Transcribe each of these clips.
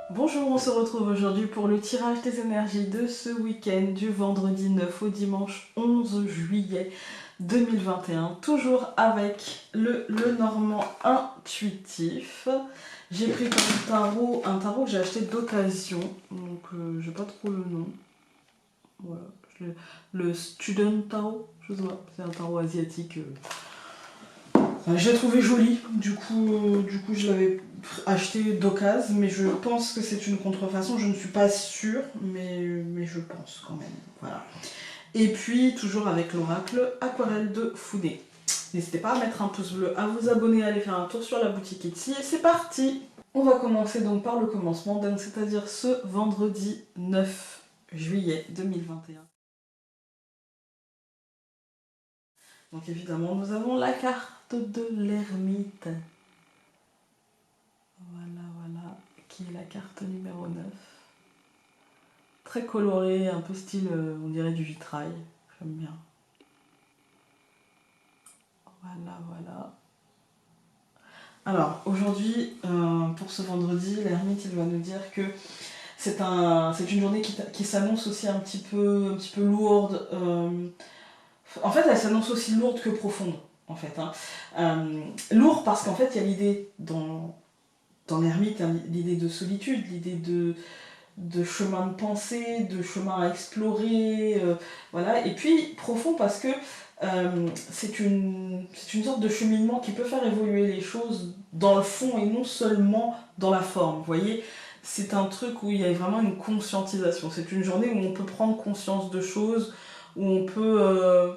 Bonjour, on se retrouve aujourd'hui pour le tirage des énergies de ce week-end du vendredi 9 au dimanche 11 juillet 2021, toujours avec le Normand intuitif. J'ai pris comme un tarot que j'ai acheté d'occasion, donc j'ai pas trop le nom. Voilà, le Student Tarot, je sais pas, c'est un tarot asiatique. Je l'ai trouvé joli, du coup je l'avais acheté d'occasion, mais je pense que c'est une contrefaçon, je ne suis pas sûre, mais je pense quand même. Voilà. Et puis, toujours avec l'oracle Aquarelle de Founé. N'hésitez pas à mettre un pouce bleu, à vous abonner, à aller faire un tour sur la boutique Etsy, et c'est parti. On va commencer donc par le commencement, donc c'est-à-dire ce vendredi 9 juillet 2021. Donc évidemment, nous avons la carte de l'ermite. Voilà, qui est la carte numéro 9. Très colorée, un peu style, on dirait du vitrail. J'aime bien. Voilà. Alors, aujourd'hui, pour ce vendredi, l'ermite, il va nous dire que c'est une journée qui s'annonce aussi un petit peu lourde. En fait, elle s'annonce aussi lourde que profonde, en fait. Lourde parce qu'en fait, il y a l'idée dans l'ermite, hein, l'idée de solitude, l'idée de chemin de pensée, de chemin à explorer, voilà. Et puis profond parce que c'est une sorte de cheminement qui peut faire évoluer les choses dans le fond et non seulement dans la forme, vous voyez. C'est un truc où il y a vraiment une conscientisation. C'est une journée où on peut prendre conscience de choses, où on peut,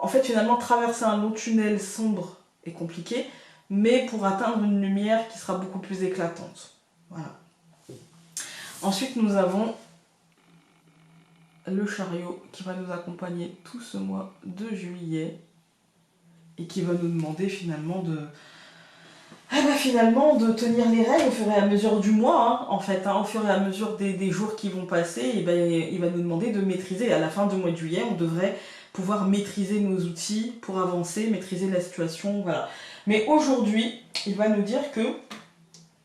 en fait, finalement, traverser un long tunnel sombre et compliqué, mais pour atteindre une lumière qui sera beaucoup plus éclatante. Voilà. Ensuite, nous avons le chariot qui va nous accompagner tout ce mois de juillet et qui va nous demander finalement de tenir les règles au fur et à mesure du mois, hein, en fait, hein, au fur et à mesure des jours qui vont passer, et il va nous demander de maîtriser. À la fin du mois de juillet, on devrait pouvoir maîtriser nos outils pour avancer, maîtriser la situation, voilà. Mais aujourd'hui, il va nous dire que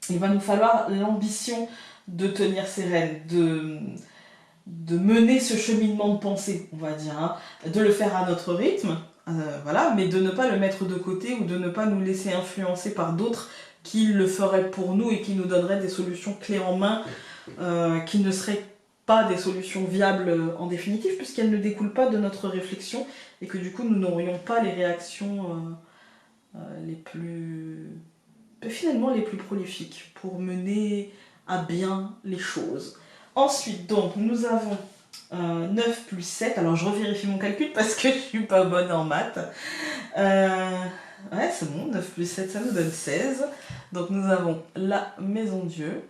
il va nous falloir l'ambition de tenir ces rênes, de mener ce cheminement de pensée, on va dire, hein, de le faire à notre rythme, voilà, mais de ne pas le mettre de côté ou de ne pas nous laisser influencer par d'autres qui le feraient pour nous et qui nous donneraient des solutions clés en main, qui ne seraient pas des solutions viables en définitive, puisqu'elles ne découlent pas de notre réflexion et que du coup nous n'aurions pas les réactions les plus finalement les plus prolifiques pour mener à bien les choses. Ensuite, donc, nous avons 9 plus 7. Alors, je revérifie mon calcul parce que je suis pas bonne en maths. Ouais, c'est bon, 9 plus 7, ça nous donne 16. Donc, nous avons la maison Dieu.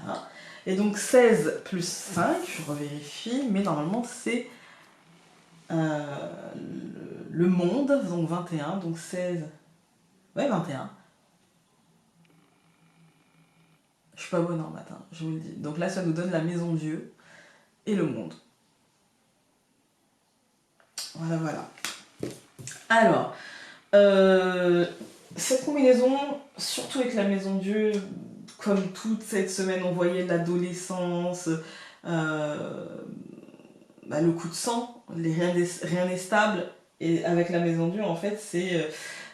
Voilà. Et donc, 16 plus 5, je revérifie, mais normalement, c'est le monde, donc 21. Donc, 16. Ouais, 21. Je suis pas bonne en maths, hein, je vous le dis. Donc là, ça nous donne la maison Dieu et le monde. Voilà. Alors, cette combinaison, surtout avec la maison Dieu, comme toute cette semaine, on voyait l'adolescence, le coup de sang, rien n'est stable. Et avec la maison Dieu, en fait, c'est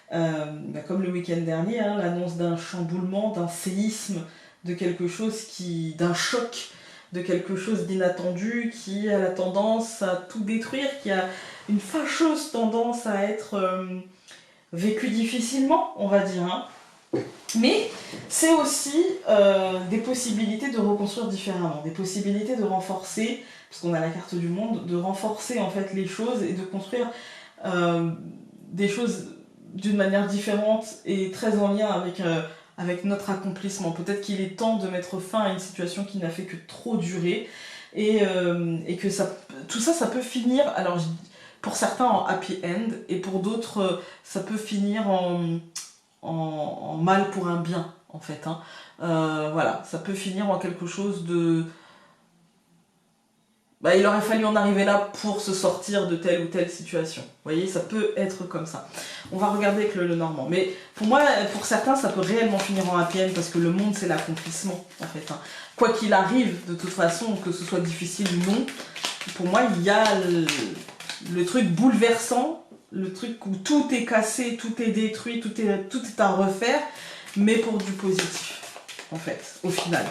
comme le week-end dernier, hein, l'annonce d'un chamboulement, d'un séisme, de quelque chose d'un choc, de quelque chose d'inattendu qui a la tendance à tout détruire, qui a une fâcheuse tendance à être vécu difficilement, on va dire. Hein. Mais c'est aussi des possibilités de reconstruire différemment, des possibilités de renforcer, parce qu'on a la carte du monde, de renforcer en fait les choses et de construire des choses d'une manière différente et très en lien avec notre accomplissement. Peut-être qu'il est temps de mettre fin à une situation qui n'a fait que trop durer et que tout ça, ça peut finir, alors pour certains en happy end et pour d'autres, ça peut finir en mal pour un bien, en fait. Hein. Voilà, ça peut finir en quelque chose bah, il aurait fallu en arriver là pour se sortir de telle ou telle situation. Vous voyez, ça peut être comme ça. On va regarder avec le Normand. Mais pour moi, pour certains, ça peut réellement finir en happy end parce que le monde, c'est l'accomplissement, en fait. Hein. Quoi qu'il arrive, de toute façon, que ce soit difficile ou non, pour moi, il y a le truc bouleversant, le truc où tout est cassé, tout est détruit, tout est à refaire, mais pour du positif, en fait, au final.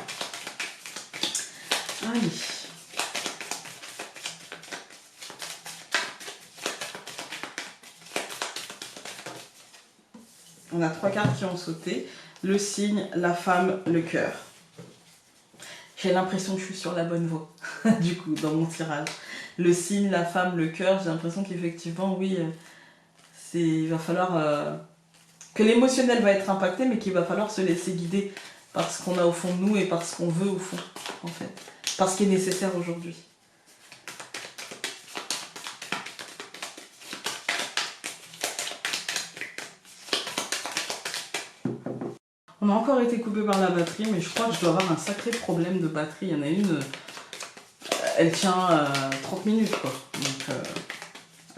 Allez. On a 3 cartes qui ont sauté. Le signe, la femme, le cœur. J'ai l'impression que je suis sur la bonne voie, du coup, dans mon tirage. Le signe, la femme, le cœur, j'ai l'impression qu'effectivement, oui, il va falloir... que l'émotionnel va être impacté, mais qu'il va falloir se laisser guider par ce qu'on a au fond de nous et par ce qu'on veut au fond, en fait. Par ce qui est nécessaire aujourd'hui. On a encore été coupé par la batterie, mais je crois que je dois avoir un sacré problème de batterie. Il y en a une, elle tient 30 minutes, quoi. Donc,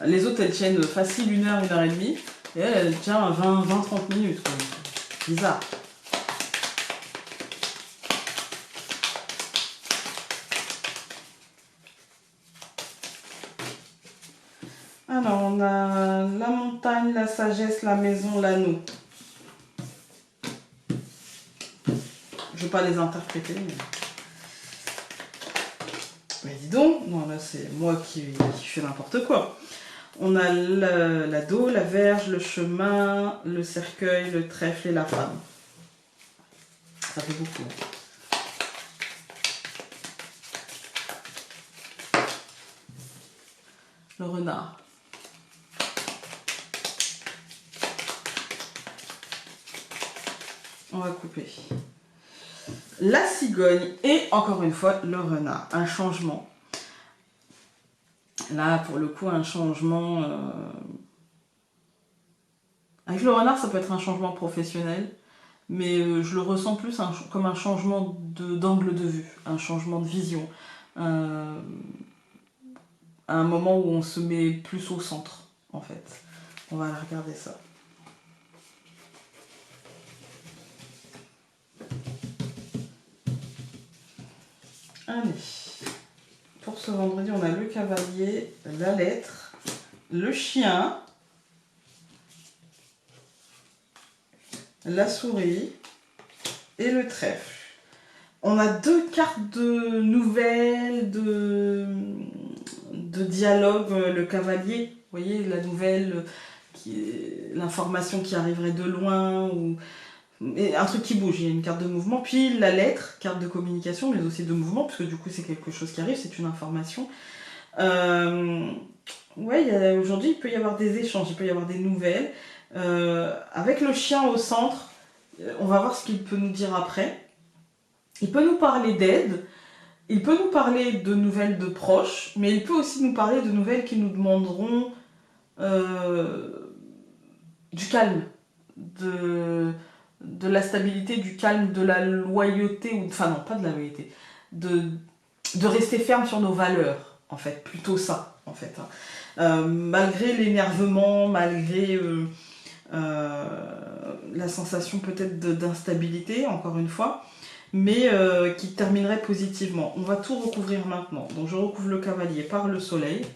les autres, elles tiennent facile 1 heure, 1 heure et demie. Et elle tient 20-30 minutes, quoi. Bizarre. Alors, on a la montagne, la sagesse, la maison, l'anneau. Je ne vais pas les interpréter, mais dis donc, non, là c'est moi qui fais n'importe quoi. On a l'ado, la verge, le chemin, le cercueil, le trèfle et la femme. Ça fait beaucoup. Le renard. On va couper. La cigogne et encore une fois le renard. Un changement. Là, pour le coup, un changement... Avec le renard, ça peut être un changement professionnel, mais je le ressens plus comme un changement d'angle de vue, un changement de vision. Un moment où on se met plus au centre, en fait. On va regarder ça. Allez. Pour ce vendredi, on a le cavalier, la lettre, le chien, la souris et le trèfle. On a 2 cartes de nouvelles, de dialogue. Le cavalier, vous voyez, la nouvelle, l'information qui arriverait de loin, ou un truc qui bouge, il y a une carte de mouvement. Puis la lettre, carte de communication, mais aussi de mouvement, parce que du coup c'est quelque chose qui arrive, c'est une information. Ouais, aujourd'hui il peut y avoir des échanges, il peut y avoir des nouvelles. Avec le chien au centre, on va voir ce qu'il peut nous dire après. Il peut nous parler d'aide, il peut nous parler de nouvelles de proches, mais il peut aussi nous parler de nouvelles qui nous demanderont du calme, de la stabilité, du calme, de la loyauté, enfin non, pas de la loyauté, de rester ferme sur nos valeurs, en fait, plutôt ça, en fait. Malgré l'énervement, malgré la sensation peut-être d'instabilité, encore une fois, mais qui terminerait positivement. On va tout recouvrir maintenant. Donc je recouvre le cavalier par le soleil,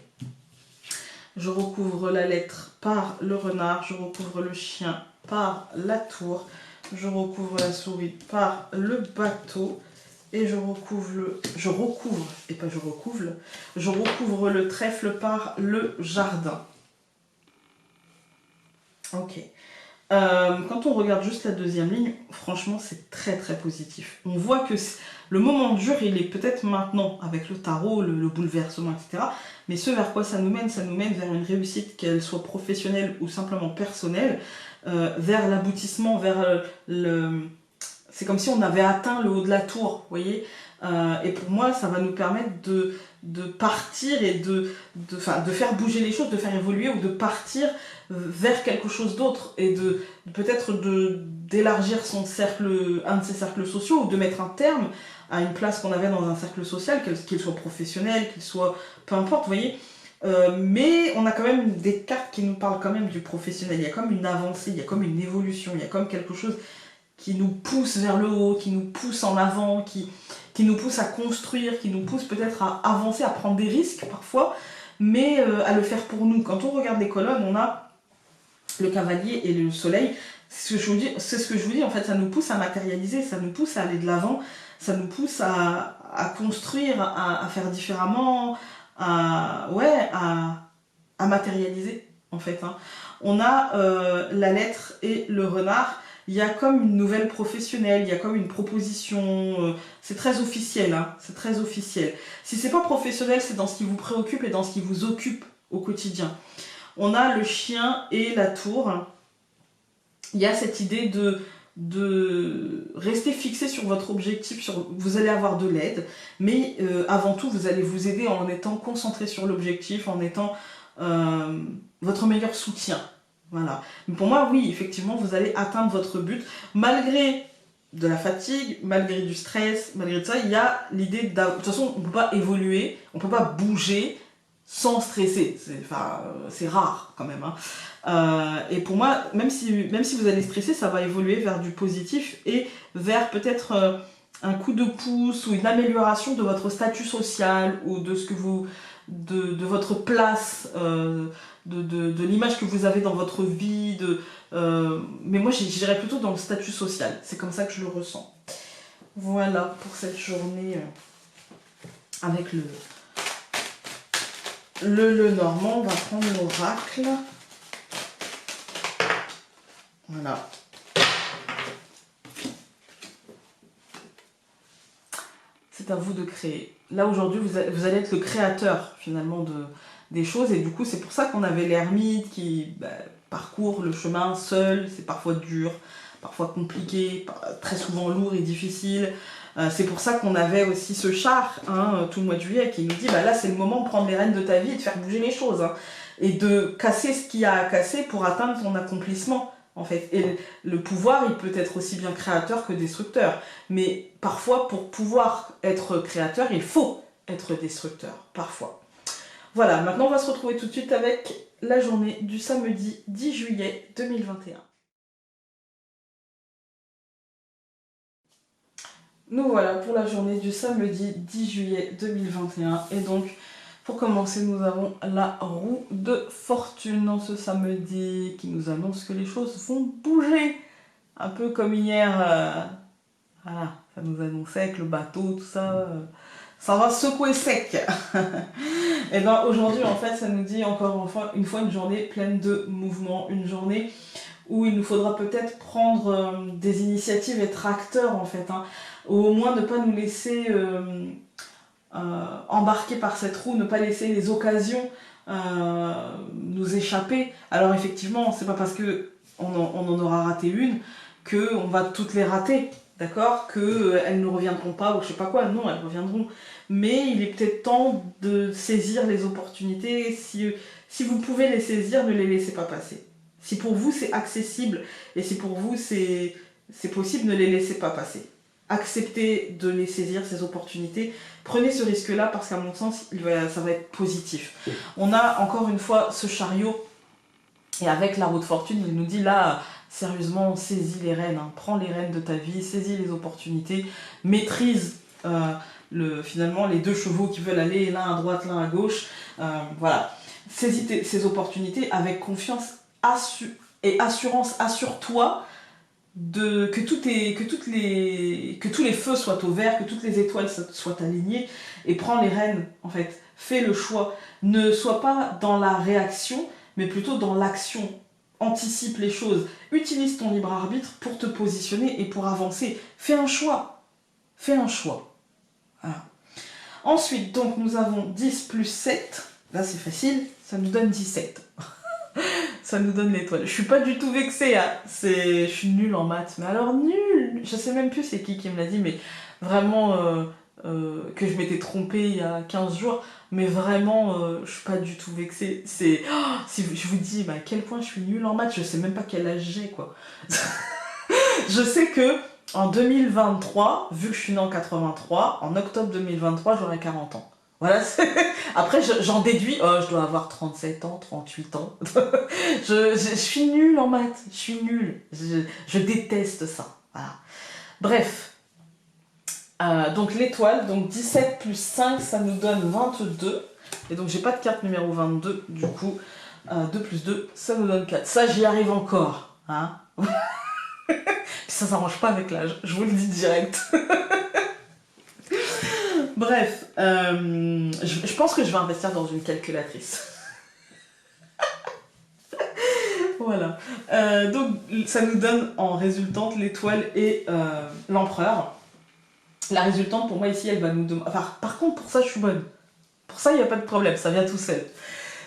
je recouvre la lettre par le renard, je recouvre le chien par la tour, je recouvre la souris par le bateau, et je recouvre le trèfle par le jardin. Ok. Quand on regarde juste la deuxième ligne, franchement c'est très très positif. On voit que le moment dur il est peut-être maintenant avec le tarot, le bouleversement, etc. Mais ce vers quoi ça nous mène vers une réussite, qu'elle soit professionnelle ou simplement personnelle, vers l'aboutissement, vers c'est comme si on avait atteint le haut de la tour, vous voyez. Et pour moi ça va nous permettre de partir et de faire bouger les choses, de faire évoluer, ou de partir vers quelque chose d'autre, et peut-être d'élargir un de ses cercles sociaux, ou de mettre un terme à une place qu'on avait dans un cercle social, qu'il soit professionnel, qu'il soit... peu importe, vous voyez. Mais on a quand même des cartes qui nous parlent quand même du professionnel. Il y a comme une avancée, il y a comme une évolution, il y a comme quelque chose qui nous pousse vers le haut, qui nous pousse en avant, qui nous pousse à construire, qui nous pousse peut-être à avancer, à prendre des risques parfois, mais à le faire pour nous. Quand on regarde les colonnes, on a le cavalier et le soleil. C'est ce que je vous dis, en fait, ça nous pousse à matérialiser, ça nous pousse à aller de l'avant, ça nous pousse à construire, à faire différemment, à matérialiser, en fait. Hein. On a la lettre et le renard. Il y a comme une nouvelle professionnelle, il y a comme une proposition, c'est très officiel, hein, c'est très officiel. Si c'est pas professionnel, c'est dans ce qui vous préoccupe et dans ce qui vous occupe au quotidien. On a le chien et la tour. Il y a cette idée de rester fixé sur votre objectif, vous allez avoir de l'aide, mais avant tout, vous allez vous aider en étant concentré sur l'objectif, en étant votre meilleur soutien. Voilà. Mais pour moi, oui, effectivement, vous allez atteindre votre but, malgré de la fatigue, malgré du stress, malgré tout ça, il y a l'idée de toute façon, on ne peut pas évoluer, on ne peut pas bouger sans stresser. C'est rare quand même. Hein. Et pour moi, même si vous allez stresser, ça va évoluer vers du positif et vers peut-être un coup de pouce ou une amélioration de votre statut social ou de ce que de votre place, de l'image que vous avez dans votre vie. Mais moi, j'irais plutôt dans le statut social. C'est comme ça que je le ressens. Voilà pour cette journée avec le normand. On va prendre l'oracle. Voilà. C'est à vous de créer. Là, aujourd'hui, vous allez être le créateur, finalement, des choses. Et du coup, c'est pour ça qu'on avait l'ermite qui parcourt le chemin seul. C'est parfois dur, parfois compliqué, très souvent lourd et difficile. C'est pour ça qu'on avait aussi ce char, hein, tout le mois de juillet, qui nous dit, là, c'est le moment de prendre les rênes de ta vie et de faire bouger les choses. Hein, et de casser ce qu'il y a à casser pour atteindre ton accomplissement. En fait. Et le pouvoir, il peut être aussi bien créateur que destructeur. Mais parfois, pour pouvoir être créateur, il faut être destructeur. Parfois. Voilà, maintenant on va se retrouver tout de suite avec la journée du samedi 10 juillet 2021. Nous voilà pour la journée du samedi 10 juillet 2021. Et donc, pour commencer, nous avons la roue de fortune en ce samedi qui nous annonce que les choses vont bouger. Un peu comme hier, voilà, ça nous annonçait avec le bateau, tout ça, ça va secouer sec. Et bien aujourd'hui, en fait, ça nous dit encore une fois une journée pleine de mouvements, une journée où il nous faudra peut-être prendre des initiatives, être acteurs en fait, hein, ou au moins ne pas nous laisser... embarquer par cette roue, ne pas laisser les occasions nous échapper. Alors effectivement, c'est pas parce que on en aura raté une qu'on va toutes les rater, d'accord, qu'elles ne reviendront pas ou je sais pas quoi, non, elles reviendront. Mais il est peut-être temps de saisir les opportunités. Si vous pouvez les saisir, ne les laissez pas passer. Si pour vous c'est accessible et si pour vous c'est possible, ne les laissez pas passer. Acceptez de les saisir, ces opportunités. Prenez ce risque-là parce qu'à mon sens, ça va être positif. On a encore une fois ce chariot et avec la roue de fortune, il nous dit là, sérieusement, saisis les rênes, hein, prends les rênes de ta vie, saisis les opportunités, maîtrise finalement les deux chevaux qui veulent aller l'un à droite, l'un à gauche. Voilà, saisis ces opportunités avec confiance et assurance, assure-toi que tous les feux soient au vert, que toutes les étoiles soient alignées et prends les rênes en fait, fais le choix, ne sois pas dans la réaction mais plutôt dans l'action, anticipe les choses, utilise ton libre arbitre pour te positionner et pour avancer, fais un choix, voilà. Ensuite donc nous avons 10 plus 7, là c'est facile, ça nous donne 17. Ça nous donne l'étoile. Je suis pas du tout vexée, hein. Je suis nulle en maths. Mais alors nulle. Je sais même plus c'est qui me l'a dit, mais vraiment que je m'étais trompée il y a 15 jours. Mais vraiment, je suis pas du tout vexée. Si je vous dis à quel point je suis nulle en maths, je sais même pas quel âge j'ai, quoi. Je sais que En 2023, vu que je suis née en 83, en octobre 2023, j'aurai 40 ans. Voilà, après j'en déduis, oh, je dois avoir 37 ans, 38 ans. Je suis nulle en maths, je suis nulle. Je déteste ça. Voilà. Bref, donc l'étoile, donc 17 plus 5, ça nous donne 22. Et donc j'ai pas de carte numéro 22, du coup, 2 plus 2, ça nous donne 4. Ça, j'y arrive encore. Hein. Ça s'arrange pas avec l'âge, je vous le dis direct. Bref, je pense que je vais investir dans une calculatrice. Voilà. Donc ça nous donne en résultante l'étoile et l'empereur. La résultante, pour moi, ici, elle va nous demander... Enfin, par contre, pour ça, je suis bonne. Pour ça, il n'y a pas de problème, ça vient tout seul.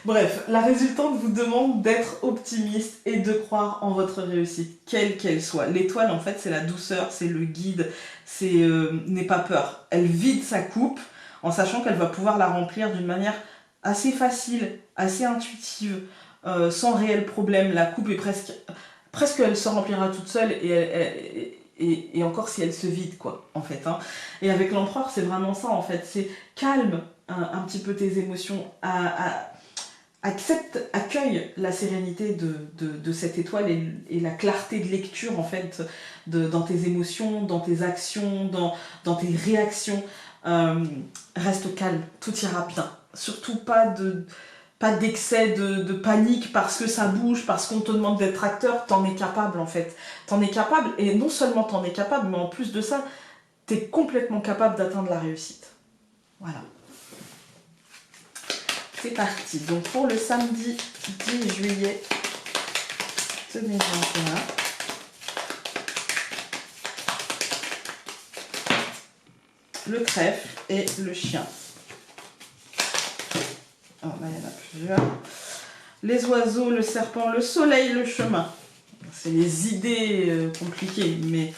Bref, la résultante vous demande d'être optimiste et de croire en votre réussite, quelle qu'elle soit. L'étoile, en fait, c'est la douceur, c'est le guide, c'est n'aie pas peur. Elle vide sa coupe en sachant qu'elle va pouvoir la remplir d'une manière assez facile, assez intuitive, sans réel problème. La coupe est presque elle se remplira toute seule et encore si elle se vide, quoi, en fait. Hein. Et avec l'empereur, c'est vraiment ça, en fait. C'est calme un petit peu tes émotions, accueille la sérénité de cette étoile et la clarté de lecture, en fait, dans tes émotions, dans tes actions, dans tes réactions. Reste calme, tout ira bien. Surtout pas d'excès de panique parce que ça bouge, parce qu'on te demande d'être acteur, t'en es capable en fait. T'en es capable, et non seulement t'en es capable, mais en plus de ça, t'es complètement capable d'atteindre la réussite. Voilà. C'est parti. Donc pour le samedi 10 juillet 2021. Le trèfle et le chien. Oh, là, il y en a plusieurs. Les oiseaux, le serpent, le soleil, le chemin. C'est les idées compliquées, mais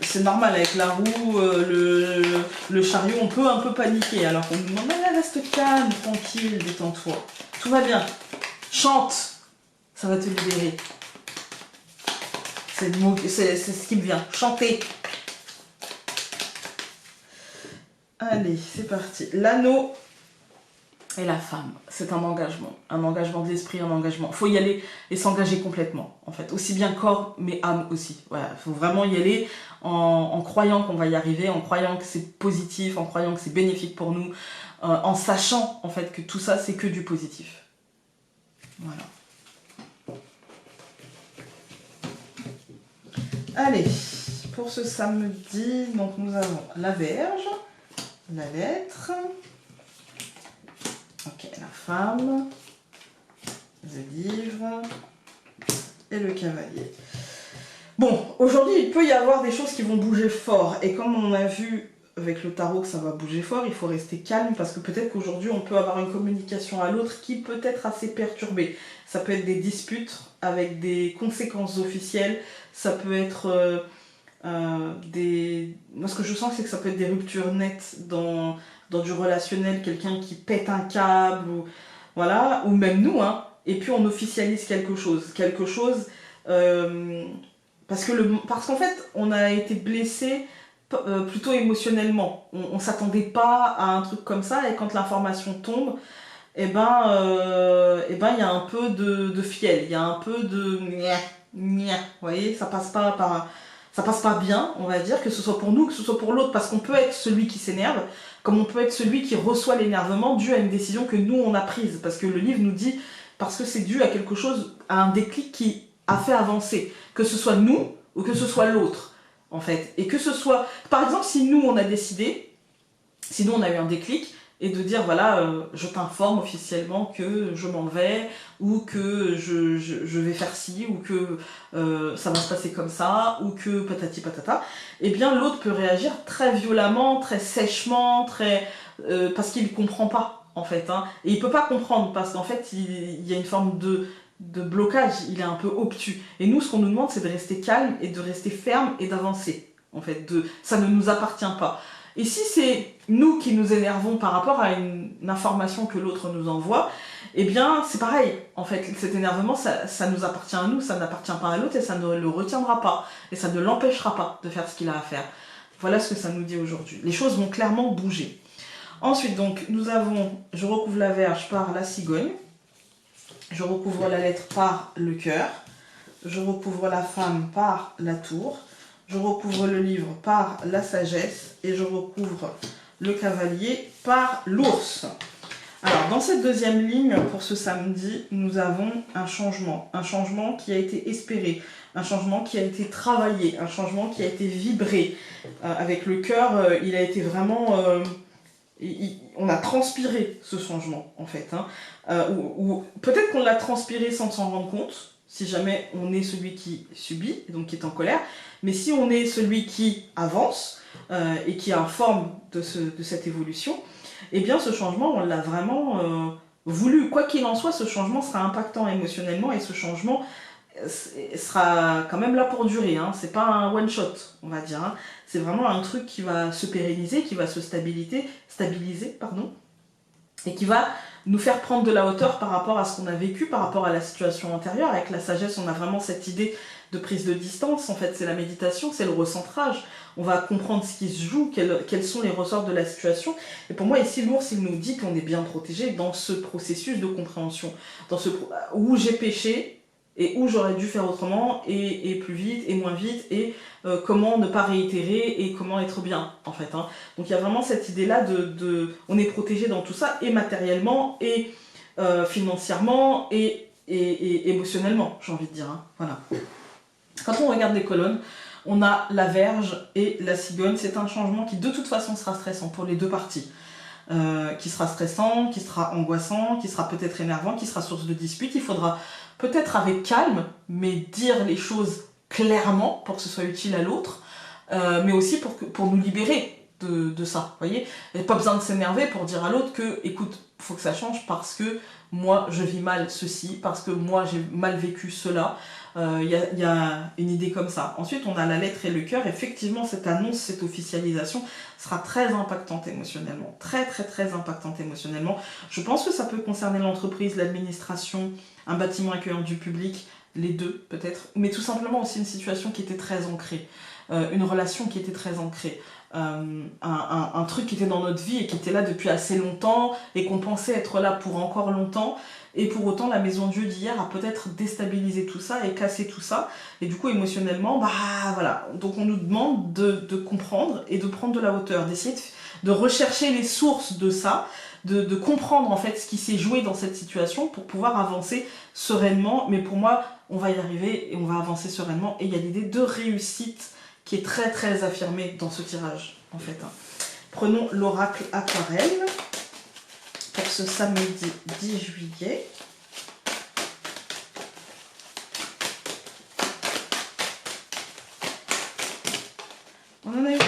c'est normal avec la roue, le chariot, on peut un peu paniquer. Alors qu'on nous demande, reste calme, tranquille, détends-toi. Tout va bien. Chante, ça va te libérer. C'est ce qui me vient. Chanter. Allez, c'est parti. L'anneau et la femme, c'est un engagement de l'esprit, un engagement. Il faut y aller et s'engager complètement, en fait. Aussi bien corps, mais âme aussi. Voilà, il faut vraiment y aller en croyant qu'on va y arriver, en croyant que c'est positif, en croyant que c'est bénéfique pour nous, en sachant, en fait, que tout ça, c'est que du positif. Voilà. Allez, pour ce samedi, donc nous avons la Vierge, la lettre, ok, la femme, le livre et le cavalier. Bon, aujourd'hui, il peut y avoir des choses qui vont bouger fort. Et comme on a vu avec le tarot que ça va bouger fort, il faut rester calme parce que peut-être qu'aujourd'hui, on peut avoir une communication à l'autre qui peut être assez perturbée. Ça peut être des disputes avec des conséquences officielles. Ça peut être... Moi ce que je sens c'est que ça peut être des ruptures nettes dans du relationnel, quelqu'un qui pète un câble ou voilà, ou même nous hein, et puis on officialise quelque chose parce qu'en fait on a été blessé plutôt émotionnellement, on s'attendait pas à un truc comme ça et quand l'information tombe et il y a un peu de fiel, il y a un peu de vous voyez, ça passe pas bien, on va dire, que ce soit pour nous, que ce soit pour l'autre, parce qu'on peut être celui qui s'énerve, comme on peut être celui qui reçoit l'énervement dû à une décision que nous, on a prise. Parce que le livre nous dit, parce que c'est dû à quelque chose, à un déclic qui a fait avancer. Que ce soit nous ou que ce soit l'autre, en fait. Et que ce soit... Par exemple, si nous, on a décidé, si nous, on a eu un déclic, et de dire, voilà, je t'informe officiellement que je m'en vais, ou que je vais faire ci, ou que ça va se passer comme ça, ou que patati patata, eh bien l'autre peut réagir très violemment, très sèchement, parce qu'il ne comprend pas, en fait. Hein. Et il ne peut pas comprendre, parce qu'en fait, il y a une forme de blocage, il est un peu obtus. Et nous, ce qu'on nous demande, c'est de rester calme, et de rester ferme, et d'avancer. En fait, ça ne nous appartient pas. Et si c'est nous qui nous énervons par rapport à une information que l'autre nous envoie, eh bien c'est pareil. En fait, cet énervement, ça nous appartient à nous, ça n'appartient pas à l'autre et ça ne le retiendra pas. Et ça ne l'empêchera pas de faire ce qu'il a à faire. Voilà ce que ça nous dit aujourd'hui. Les choses vont clairement bouger. Ensuite, donc, nous avons, je recouvre la Vierge par la cigogne, je recouvre la lettre par le cœur, je recouvre la femme par la tour, je recouvre le livre par la sagesse et je recouvre le cavalier par l'ours. Alors, dans cette deuxième ligne, pour ce samedi, nous avons un changement qui a été espéré, un changement qui a été travaillé, un changement qui a été vibré. Avec le cœur, il a été vraiment... on a transpiré ce changement, en fait. Hein. Ou peut-être qu'on l'a transpiré sans s'en rendre compte, si jamais on est celui qui subit, donc qui est en colère, mais si on est celui qui avance et qui informe de cette évolution, eh bien ce changement, on l'a vraiment voulu. Quoi qu'il en soit, ce changement sera impactant émotionnellement et ce changement sera quand même là pour durer. Hein. C'est pas un one shot, on va dire. Hein. C'est vraiment un truc qui va se pérenniser, qui va se stabiliser, et qui va nous faire prendre de la hauteur par rapport à ce qu'on a vécu, par rapport à la situation antérieure. Avec la sagesse, on a vraiment cette idée de prise de distance. En fait, c'est la méditation, c'est le recentrage. On va comprendre ce qui se joue, quels sont les ressorts de la situation. Et pour moi, ici, l'ours, il nous dit qu'on est bien protégé dans ce processus de compréhension, où j'ai péché et où j'aurais dû faire autrement, et plus vite, et moins vite, et comment ne pas réitérer, et comment être bien, en fait. Hein. Donc il y a vraiment cette idée-là on est protégé dans tout ça, et matériellement, et financièrement, et émotionnellement, j'ai envie de dire. Hein. Voilà. Quand on regarde les colonnes, on a la Vierge et la Cigogne. C'est un changement qui de toute façon sera stressant pour les deux parties. Qui sera stressant, qui sera angoissant, qui sera peut-être énervant, qui sera source de dispute. Il faudra peut-être avec calme, mais dire les choses clairement pour que ce soit utile à l'autre, mais aussi pour nous libérer de ça, vous voyez. Il n'y a pas besoin de s'énerver pour dire à l'autre que, écoute, il faut que ça change parce que moi je vis mal ceci, parce que moi j'ai mal vécu cela. Y a une idée comme ça. Ensuite, on a la lettre et le cœur. Effectivement, cette annonce, cette officialisation sera très impactante émotionnellement. Très, très, très impactante émotionnellement. Je pense que ça peut concerner l'entreprise, l'administration, un bâtiment accueillant du public, les deux peut-être, mais tout simplement aussi une situation qui était très ancrée, une relation qui était très ancrée. Un truc qui était dans notre vie et qui était là depuis assez longtemps et qu'on pensait être là pour encore longtemps. Et pour autant, la maison Dieu d'hier a peut-être déstabilisé tout ça et cassé tout ça. Et du coup, émotionnellement, bah voilà. Donc on nous demande de comprendre et de prendre de la hauteur, d'essayer de rechercher les sources de ça, de comprendre en fait ce qui s'est joué dans cette situation pour pouvoir avancer sereinement. Mais pour moi, on va y arriver et on va avancer sereinement. Et il y a l'idée de réussite qui est très très affirmée dans ce tirage, en fait. Hein. Prenons l'oracle aquarelle pour ce samedi 10 juillet. On en a eu deux,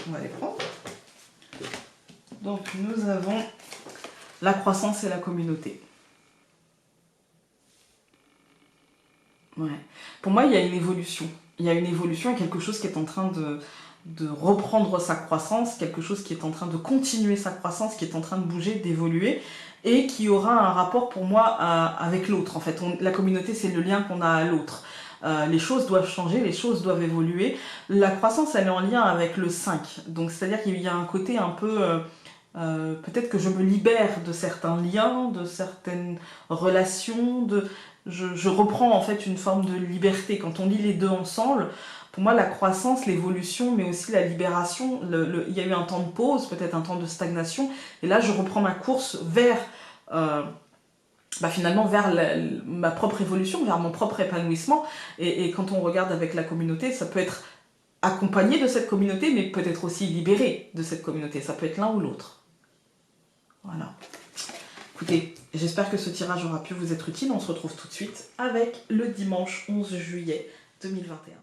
on va les prendre. Donc nous avons la croissance et la communauté. Ouais. Pour moi, il y a une évolution. Il y a une évolution et quelque chose qui est en train de reprendre sa croissance, quelque chose qui est en train de continuer sa croissance, qui est en train de bouger, d'évoluer, et qui aura un rapport pour moi avec l'autre. En fait, la communauté, c'est le lien qu'on a à l'autre. Les choses doivent changer, les choses doivent évoluer. La croissance, elle est en lien avec le 5. Donc, c'est-à-dire qu'il y a un côté un peu... peut-être que je me libère de certains liens, de certaines relations, je reprends en fait une forme de liberté. Quand on lit les deux ensemble, pour moi la croissance, l'évolution, mais aussi la libération, il y a eu un temps de pause, peut-être un temps de stagnation, et là je reprends ma course vers... finalement vers ma propre évolution, vers mon propre épanouissement, et quand on regarde avec la communauté, ça peut être accompagné de cette communauté, mais peut-être aussi libéré de cette communauté, ça peut être l'un ou l'autre. Voilà. Écoutez, j'espère que ce tirage aura pu vous être utile. On se retrouve tout de suite avec le dimanche 11 juillet 2021.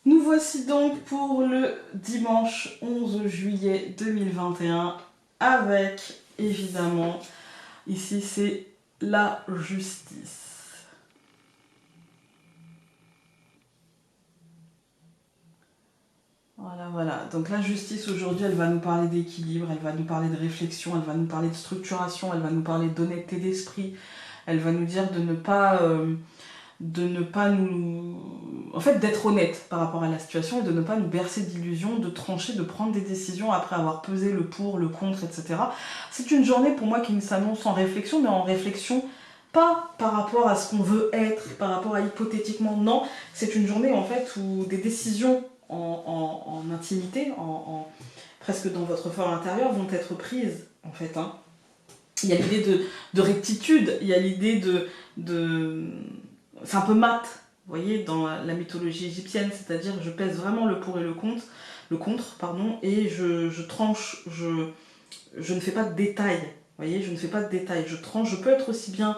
Nous voici donc pour le dimanche 11 juillet 2021 avec, évidemment, ici c'est la justice. Voilà, voilà. Donc la justice aujourd'hui, elle va nous parler d'équilibre, elle va nous parler de réflexion, elle va nous parler de structuration, elle va nous parler d'honnêteté d'esprit, elle va nous dire de ne pas nous... En fait, d'être honnête par rapport à la situation et de ne pas nous bercer d'illusions, de trancher, de prendre des décisions après avoir pesé le pour, le contre, etc. C'est une journée pour moi qui s'annonce en réflexion, mais en réflexion pas par rapport à ce qu'on veut être, par rapport à hypothétiquement, non. C'est une journée en fait où des décisions en intimité, presque dans votre fort intérieur, vont être prises en fait. Hein. Il y a l'idée de rectitude, il y a l'idée de... C'est un peu mat, vous voyez, dans la mythologie égyptienne, c'est-à-dire je pèse vraiment le pour et le contre, pardon, et je tranche, je ne fais pas de détails, vous voyez, je ne fais pas de détails, je tranche, je peux être aussi bien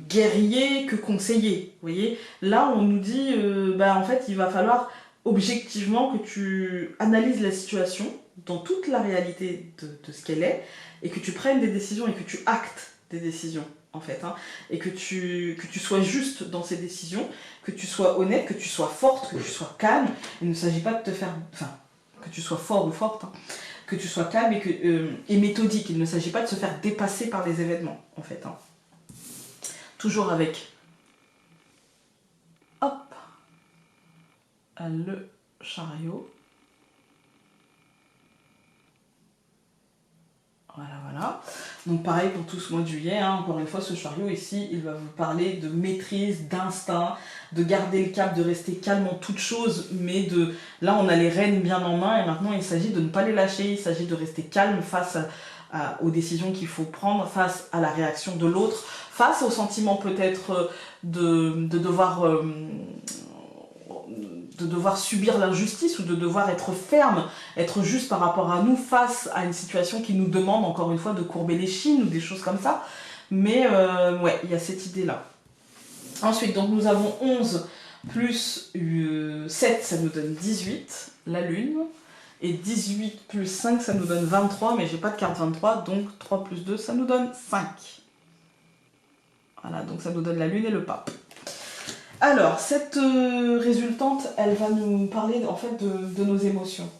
guerrier que conseiller, vous voyez. Là, on nous dit, en fait, il va falloir objectivement que tu analyses la situation dans toute la réalité de ce qu'elle est, et que tu prennes des décisions et que tu actes des décisions, en fait, hein, et que tu sois juste dans ces décisions, que tu sois honnête, que tu sois forte, que tu sois calme. Il ne s'agit pas de te faire... Enfin, que tu sois fort ou forte, hein, que tu sois calme et méthodique. Il ne s'agit pas de se faire dépasser par les événements, en fait. Hein. Toujours avec... Hop, le chariot. Voilà, voilà. Donc pareil pour tout ce mois de juillet, hein. Encore une fois, ce chariot ici, il va vous parler de maîtrise, d'instinct, de garder le cap, de rester calme en toute chose, mais de... Là, on a les rênes bien en main, et maintenant, il s'agit de ne pas les lâcher, il s'agit de rester calme face aux décisions qu'il faut prendre, face à la réaction de l'autre, face au sentiment peut-être de devoir subir l'injustice ou de devoir être ferme, être juste par rapport à nous face à une situation qui nous demande encore une fois de courber les chines ou des choses comme ça. Mais ouais, il y a cette idée-là. Ensuite, donc nous avons 11 plus 7, ça nous donne 18, la lune. Et 18 plus 5, ça nous donne 23, mais j'ai pas de carte 23, donc 3 plus 2, ça nous donne 5. Voilà, donc ça nous donne la lune et le pape. Alors, cette résultante, elle va nous parler en fait de nos émotions.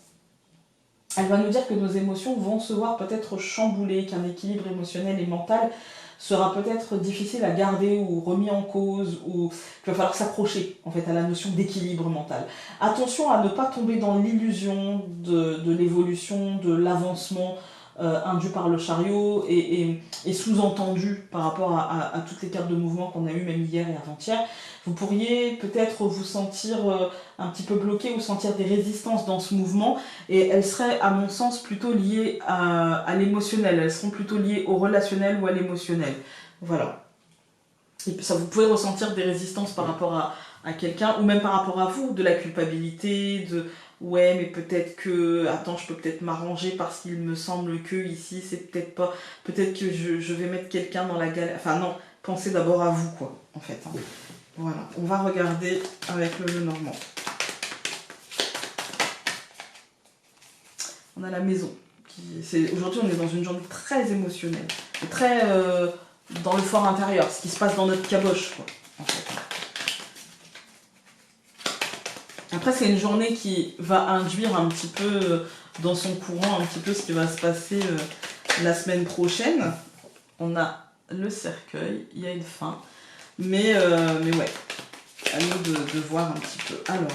Elle va nous dire que nos émotions vont se voir peut-être chamboulées, qu'un équilibre émotionnel et mental sera peut-être difficile à garder ou remis en cause, ou qu'il va falloir s'accrocher en fait à la notion d'équilibre mental. Attention à ne pas tomber dans l'illusion de l'évolution, de l'avancement induit par le chariot et sous-entendu par rapport à toutes les cartes de mouvement qu'on a eues même hier et avant-hier. Vous pourriez peut-être vous sentir un petit peu bloqué ou sentir des résistances dans ce mouvement, et elles seraient à mon sens plutôt liées à l'émotionnel, elles seront plutôt liées au relationnel ou à l'émotionnel. Voilà. Et ça, vous pouvez ressentir des résistances par rapport à quelqu'un, ou même par rapport à vous, de la culpabilité, de ouais mais peut-être que, attends, je peux peut-être m'arranger parce qu'il me semble que ici c'est peut-être pas, peut-être que je vais mettre quelqu'un dans la galère, enfin non, pensez d'abord à vous quoi, en fait. Hein. Voilà, on va regarder avec le Lenormand. On a la maison. Aujourd'hui, on est dans une journée très émotionnelle, très dans le fort intérieur, ce qui se passe dans notre caboche, quoi, en fait. Après, c'est une journée qui va induire un petit peu dans son courant, un petit peu ce qui va se passer la semaine prochaine. On a le cercueil, il y a une fin. Mais ouais, à nous de voir un petit peu. Alors,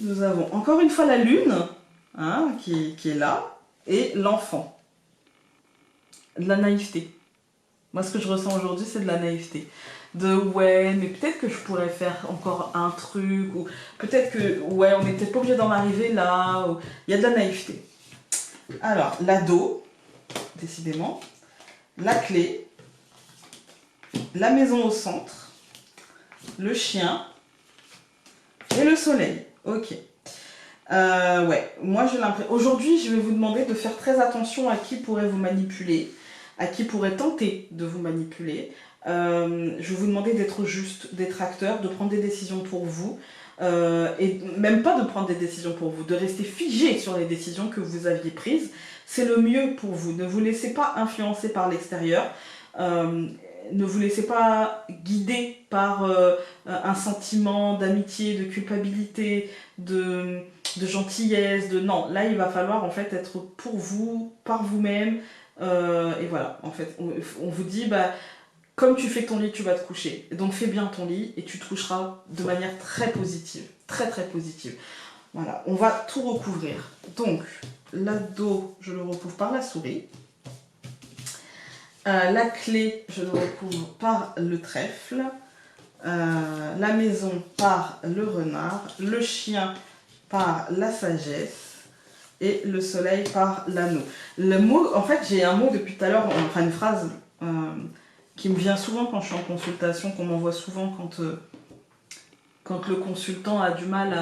nous avons encore une fois la lune, hein, qui est là, et l'enfant. De la naïveté. Moi, ce que je ressens aujourd'hui, c'est de la naïveté. De ouais, mais peut-être que je pourrais faire encore un truc, ou peut-être que, ouais, on n'est peut-être pas obligé d'en arriver là. Ou... Il y a de la naïveté. Alors, l'ado, décidément. La clé, la maison au centre, le chien et le soleil. Ok. Ouais, moi j'ai l'impression... Aujourd'hui, je vais vous demander de faire très attention à qui pourrait vous manipuler, à qui pourrait tenter de vous manipuler. Je vais vous demander d'être juste, d'être acteur, de prendre des décisions pour vous. Et même pas de prendre des décisions pour vous, de rester figé sur les décisions que vous aviez prises. C'est le mieux pour vous. Ne vous laissez pas influencer par l'extérieur. ne vous laissez pas guider par un sentiment d'amitié, de culpabilité, de gentillesse, non, là il va falloir en fait être pour vous, par vous-même, et voilà, en fait, on vous dit, bah, comme tu fais ton lit, tu vas te coucher, donc fais bien ton lit et tu te coucheras de manière très positive, très très positive. Voilà, on va tout recouvrir. Donc, l'ado, je le recouvre par la souris. La clé, je le recouvre par le trèfle. La maison par le renard. Le chien par la sagesse. Et le soleil par l'anneau. Le mot, en fait, j'ai un mot depuis tout à l'heure, enfin une phrase qui me vient souvent quand je suis en consultation, qu'on m'envoie souvent quand le consultant a du mal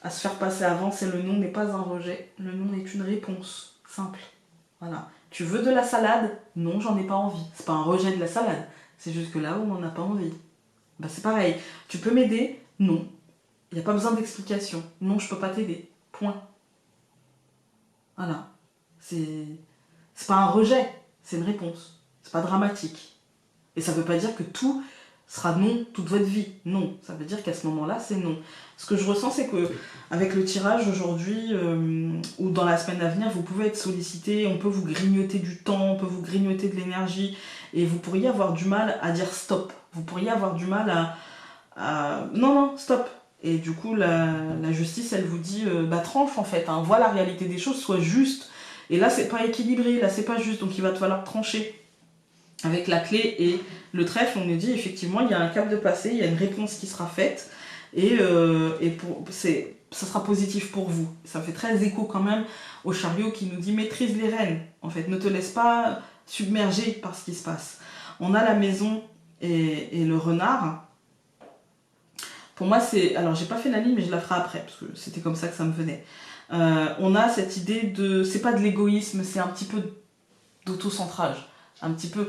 à se faire passer avant, c'est le non n'est pas un rejet, le non est une réponse simple. Voilà. Tu veux de la salade? Non, j'en ai pas envie. C'est pas un rejet de la salade, c'est juste que là, on n'en a pas envie. Bah, c'est pareil. Tu peux m'aider? Non. Il n'y a pas besoin d'explication. Non, je peux pas t'aider. Point. Voilà. C'est pas un rejet, c'est une réponse. C'est pas dramatique. Et ça veut pas dire que tout sera non toute votre vie. Non, ça veut dire qu'à ce moment-là, c'est non. Ce que je ressens, c'est que avec le tirage aujourd'hui ou dans la semaine à venir, vous pouvez être sollicité, on peut vous grignoter du temps, on peut vous grignoter de l'énergie, et vous pourriez avoir du mal à dire stop. Vous pourriez avoir du mal à... Non, non, stop. Et du coup, la justice, elle vous dit, bah tranche en fait, hein, vois la réalité des choses, sois juste. Et là, c'est pas équilibré, là, c'est pas juste, donc il va te falloir trancher. Avec la clé et le trèfle, on nous dit effectivement il y a un cap de passé, il y a une réponse qui sera faite et ça sera positif pour vous. Ça fait très écho quand même au chariot qui nous dit maîtrise les rênes, en fait, ne te laisse pas submerger par ce qui se passe. On a la maison et le renard. Pour moi c'est, alors j'ai pas fait la ligne mais je la ferai après parce que c'était comme ça que ça me venait. On a cette idée de, c'est pas de l'égoïsme, c'est un petit peu d'autocentrage. Un petit peu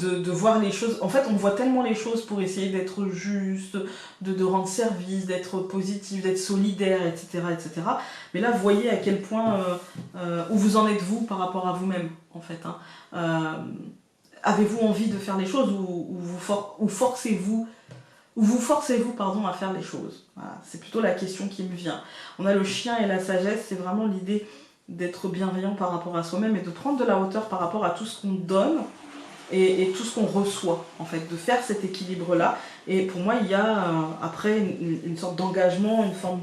de voir les choses. En fait, on voit tellement les choses pour essayer d'être juste, de rendre service, d'être positif, d'être solidaire, etc., etc. Mais là, vous voyez à quel point où vous en êtes vous par rapport à vous-même, en fait. Hein. Avez-vous envie de faire les choses ou vous forcez-vous pardon, à faire les choses. Voilà, c'est plutôt la question qui me vient. On a le chien et la sagesse, c'est vraiment l'idée d'être bienveillant par rapport à soi-même et de prendre de la hauteur par rapport à tout ce qu'on donne et tout ce qu'on reçoit, en fait, de faire cet équilibre-là. Et pour moi, il y a après une sorte d'engagement, une forme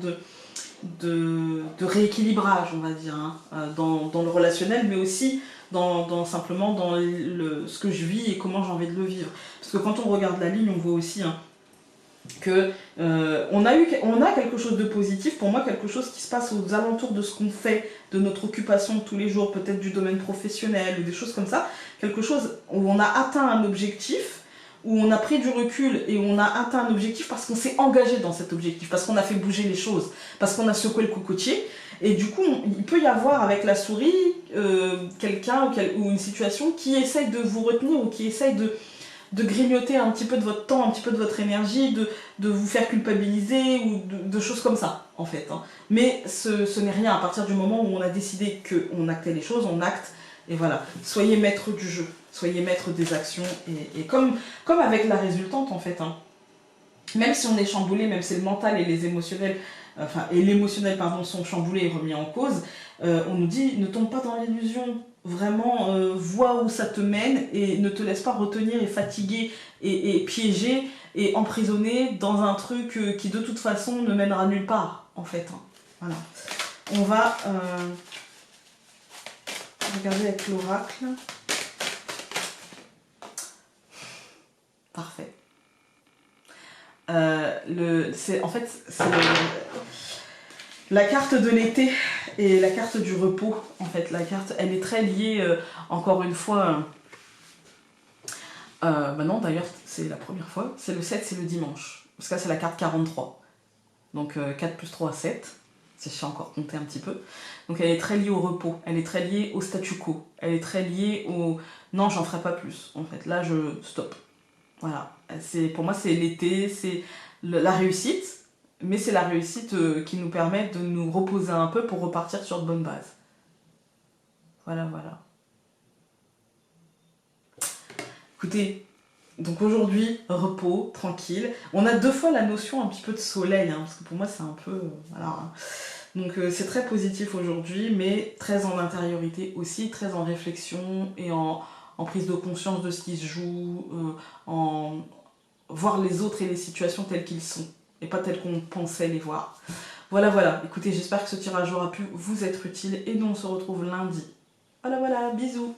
de rééquilibrage, on va dire, hein, dans le relationnel, mais aussi simplement dans ce que je vis et comment j'ai envie de le vivre. Parce que quand on regarde la ligne, on voit aussi... Hein, que on a quelque chose de positif, pour moi quelque chose qui se passe aux alentours de ce qu'on fait, de notre occupation de tous les jours, peut-être du domaine professionnel ou des choses comme ça, quelque chose où on a atteint un objectif, où on a pris du recul et où on a atteint un objectif parce qu'on s'est engagé dans cet objectif, parce qu'on a fait bouger les choses, parce qu'on a secoué le cocotier, et du coup il peut y avoir avec la souris quelqu'un ou une situation qui essaye de vous retenir ou qui essaye de grignoter un petit peu de votre temps, un petit peu de votre énergie, de vous faire culpabiliser ou de choses comme ça, en fait. Hein. Mais ce n'est rien, à partir du moment où on a décidé qu'on actait les choses, on acte, et voilà. Soyez maître du jeu, soyez maître des actions, et comme avec la résultante, en fait. Hein. Même si on est chamboulé, même si le mental et les émotionnels, l'émotionnel, pardon, sont chamboulés et remis en cause, on nous dit, ne tombe pas dans l'illusion. Vraiment, vois où ça te mène et ne te laisse pas retenir et fatiguer et piéger et emprisonner dans un truc qui de toute façon ne mènera nulle part, en fait. Hein. Voilà. On va regarder avec l'oracle. Parfait. C'est la carte de l'été et la carte du repos, en fait. La carte, elle est très liée, encore une fois... non, d'ailleurs, c'est la première fois. C'est le 7, c'est le dimanche. Parce que là, c'est la carte 43. Donc 4 plus 3, 7. Si je sais encore compter un petit peu. Donc elle est très liée au repos. Elle est très liée au statu quo. Elle est très liée au... Non, j'en ferai pas plus, en fait. Là, je stop. Voilà. Pour moi, c'est l'été, c'est la réussite. Mais c'est la réussite qui nous permet de nous reposer un peu pour repartir sur de bonnes bases. Voilà, voilà. Écoutez, Donc aujourd'hui, repos, tranquille. On a 2 fois la notion un petit peu de soleil, hein, parce que pour moi c'est un peu... voilà. Donc c'est très positif aujourd'hui, mais très en intériorité aussi, très en réflexion et en prise de conscience de ce qui se joue, en voir les autres et les situations telles qu'ils sont, et pas telles qu'on pensait les voir. Voilà, voilà. Écoutez, j'espère que ce tirage aura pu vous être utile, et nous on se retrouve lundi. Voilà, voilà, bisous.